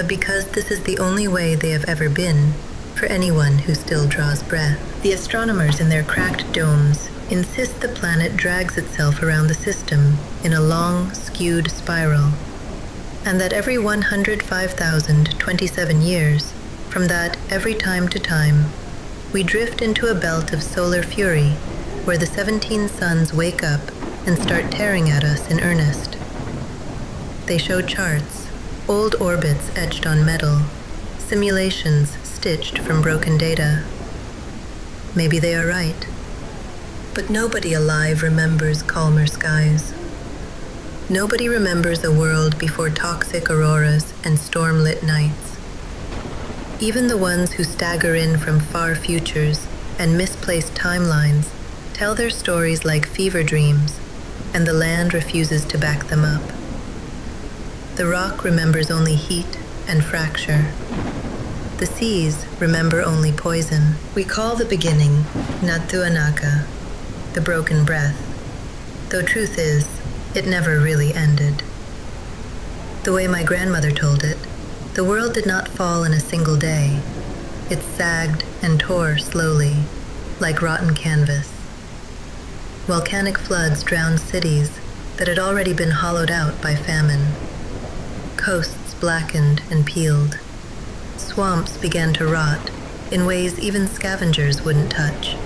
but because this is the only way they have ever been for anyone who still draws breath. The astronomers in their cracked domes insist the planet drags itself around the system in a long, skewed spiral, and that every 105,027 years, from that every time to time, we drift into a belt of solar fury where the 17 suns wake up and start tearing at us in earnest. They show charts, old orbits etched on metal, simulations stitched from broken data. Maybe they are right, but nobody alive remembers calmer skies. Nobody remembers a world before toxic auroras and storm-lit nights. Even the ones who stagger in from far futures and misplaced timelines tell their stories like fever dreams, and the land refuses to back them up. The rock remembers only heat and fracture. The seas remember only poison. We call the beginning Natuanaka, the broken breath, though truth is, it never really ended. The way my grandmother told it, the world did not fall in a single day. It sagged and tore slowly, like rotten canvas. Volcanic floods drowned cities that had already been hollowed out by famine. Coasts blackened and peeled. Swamps began to rot in ways even scavengers wouldn't touch.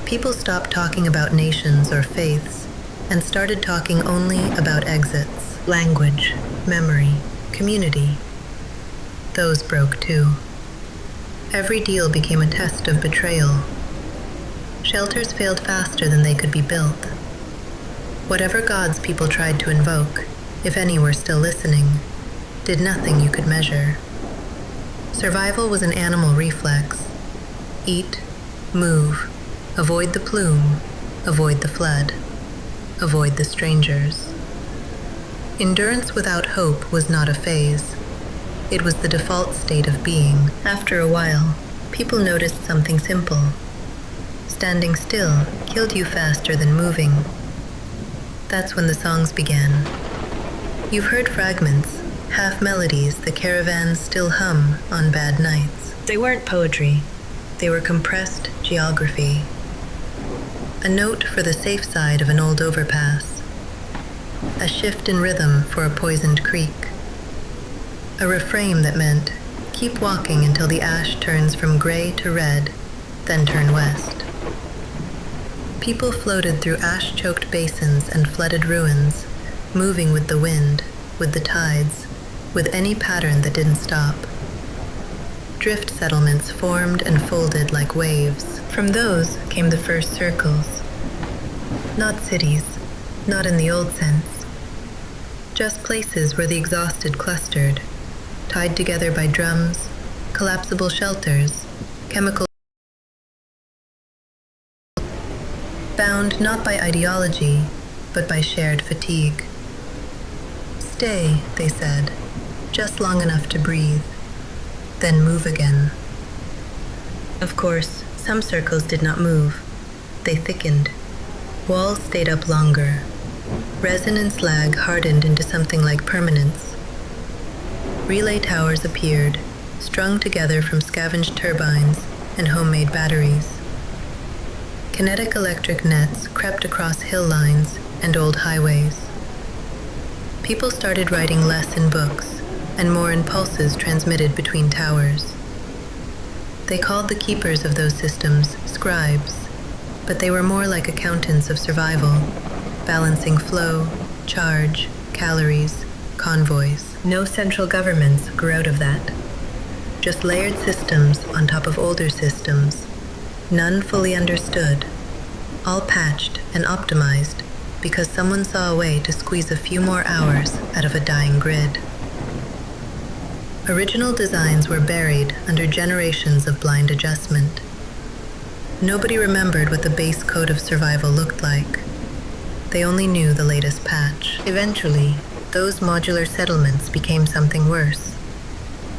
People stopped talking about nations or faiths and started talking only about exits, language, memory, community. Those broke too. Every deal became a test of betrayal. Shelters failed faster than they could be built. Whatever gods people tried to invoke, if any were still listening, did nothing you could measure. Survival was an animal reflex. Eat, move, avoid the plume, avoid the flood, avoid the strangers. Endurance without hope was not a phase. It was the default state of being. After a while, people noticed something simple. Standing still killed you faster than moving. That's when the songs began. You've heard fragments, half melodies the caravans still hum on bad nights. They weren't poetry. They were compressed geography. A note for the safe side of an old overpass. A shift in rhythm for a poisoned creek. A refrain that meant, keep walking until the ash turns from gray to red, then turn west. People floated through ash-choked basins and flooded ruins, moving with the wind, with the tides, with any pattern that didn't stop. Drift settlements formed and folded like waves. From those came the first circles. Not cities, not in the old sense. Just places where the exhausted clustered, tied together by drums, collapsible shelters, chemical bound not by ideology, but by shared fatigue. Stay, they said, just long enough to breathe, then move again. Of course, some circles did not move. They thickened. Walls stayed up longer. Resin and slag hardened into something like permanence. Relay towers appeared, strung together from scavenged turbines and homemade batteries. Kinetic electric nets crept across hill lines and old highways. People started writing less in books and more in pulses transmitted between towers. They called the keepers of those systems scribes, but they were more like accountants of survival, balancing flow, charge, calories, convoys. No central governments grew out of that. Just layered systems on top of older systems, none fully understood, all patched and optimized because someone saw a way to squeeze a few more hours out of a dying grid. Original designs were buried under generations of blind adjustment. Nobody remembered what the base code of survival looked like. They only knew the latest patch. Eventually, those modular settlements became something worse.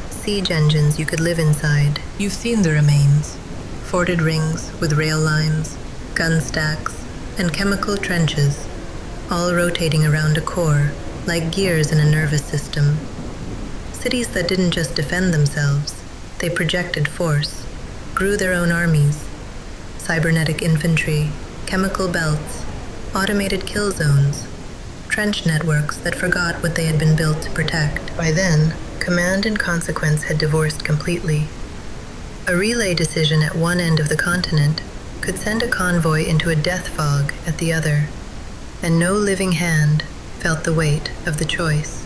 Siege engines you could live inside. You've seen the remains. Forted rings with rail lines, gun stacks, and chemical trenches, all rotating around a core like gears in a nervous system. Cities that didn't just defend themselves, they projected force, grew their own armies, cybernetic infantry, chemical belts, automated kill zones, trench networks that forgot what they had been built to protect. By then, command and consequence had divorced completely. A relay decision at one end of the continent could send a convoy into a death fog at the other, and no living hand felt the weight of the choice.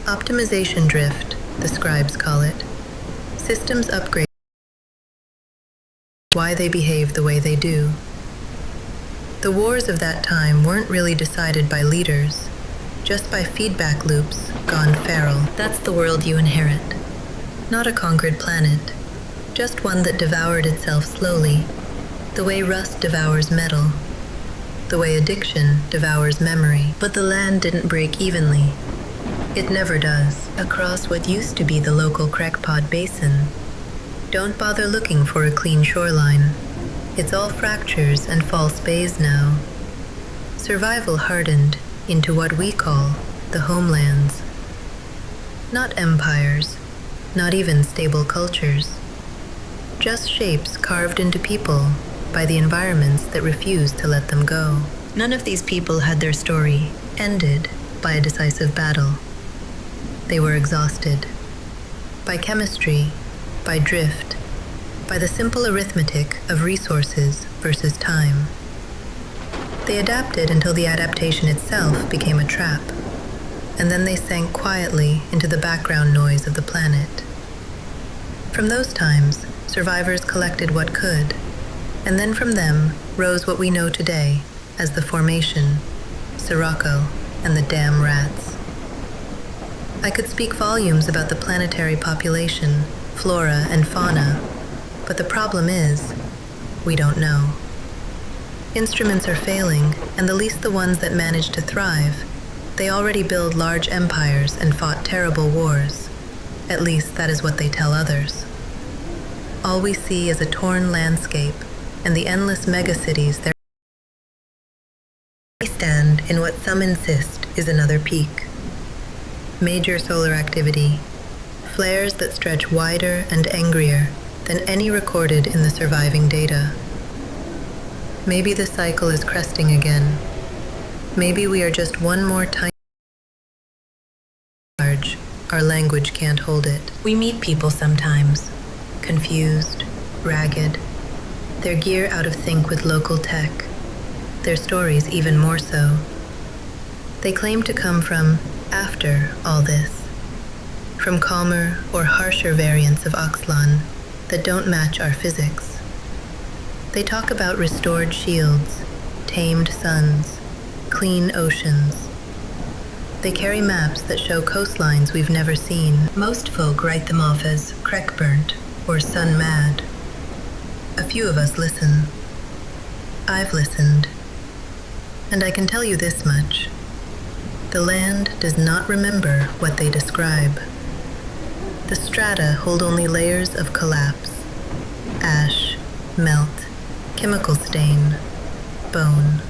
Optimization drift, the scribes call it. Systems upgrade why they behave the way they do. The wars of that time weren't really decided by leaders, just by feedback loops gone feral. That's the world you inherit. Not a conquered planet, just one that devoured itself slowly, the way rust devours metal, the way addiction devours memory. But the land didn't break evenly. It never does. Across what used to be the local crackpot basin, don't bother looking for a clean shoreline. It's all fractures and false bays now. Survival hardened into what we call the homelands. Not empires, not even stable cultures. Just shapes carved into people by the environments that refused to let them go. None of these people had their story ended by a decisive battle. They were exhausted. By chemistry, by drift, by the simple arithmetic of resources versus time. They adapted until the adaptation itself became a trap, and then they sank quietly into the background noise of the planet. From those times, survivors collected what could, and then from them rose what we know today as the Formation, Sirocco, and the damn rats. I could speak volumes about the planetary population, flora, and fauna, but the problem is, we don't know. Instruments are failing, and the least the ones that manage to thrive, they already build large empires and fought terrible wars. At least that is what they tell others. All we see is a torn landscape and the endless megacities that stand in what some insist is another peak. Major solar activity, flares that stretch wider and angrier than any recorded in the surviving data. Maybe the cycle is cresting again. Maybe we are just one more tiny large. Our language can't hold it. We meet people sometimes, confused, ragged, their gear out of sync with local tech, their stories even more so. They claim to come from after all this, from calmer or harsher variants of Axtlan that don't match our physics. They talk about restored shields, tamed suns, clean oceans. They carry maps that show coastlines we've never seen. Most folk write them off as creck-burnt or sun-mad. A few of us listen. I've listened. And I can tell you this much. The land does not remember what they describe. The strata hold only layers of collapse, ash, melt, chemical stain, bone.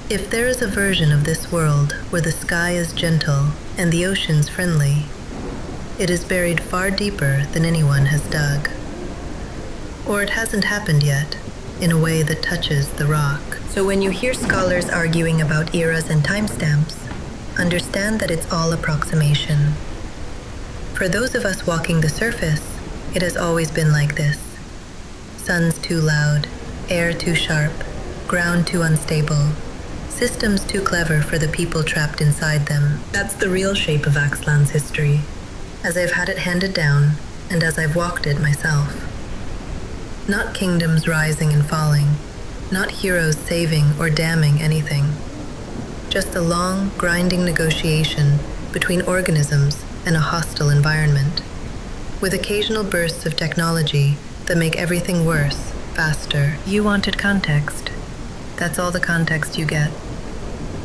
If there is a version of this world where the sky is gentle and the oceans friendly, it is buried far deeper than anyone has dug. Or it hasn't happened yet, in a way that touches the rock. So when you hear scholars arguing about eras and timestamps, understand that it's all approximation. For those of us walking the surface, it has always been like this. Suns too loud, air too sharp, ground too unstable, systems too clever for the people trapped inside them. That's the real shape of Axtlan's history, as I've had it handed down, and as I've walked it myself. Not kingdoms rising and falling, not heroes saving or damning anything. Just a long, grinding negotiation between organisms and a hostile environment, with occasional bursts of technology that make everything worse, faster. You wanted context. That's all the context you get.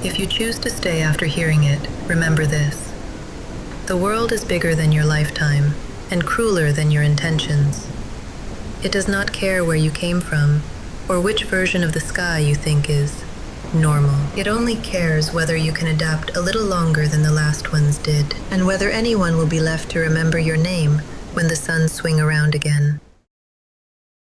If you choose to stay after hearing it, remember this. The world is bigger than your lifetime, and crueler than your intentions. It does not care where you came from, or which version of the sky you think is normal. It only cares whether you can adapt a little longer than the last ones did, and whether anyone will be left to remember your name when the suns swing around again.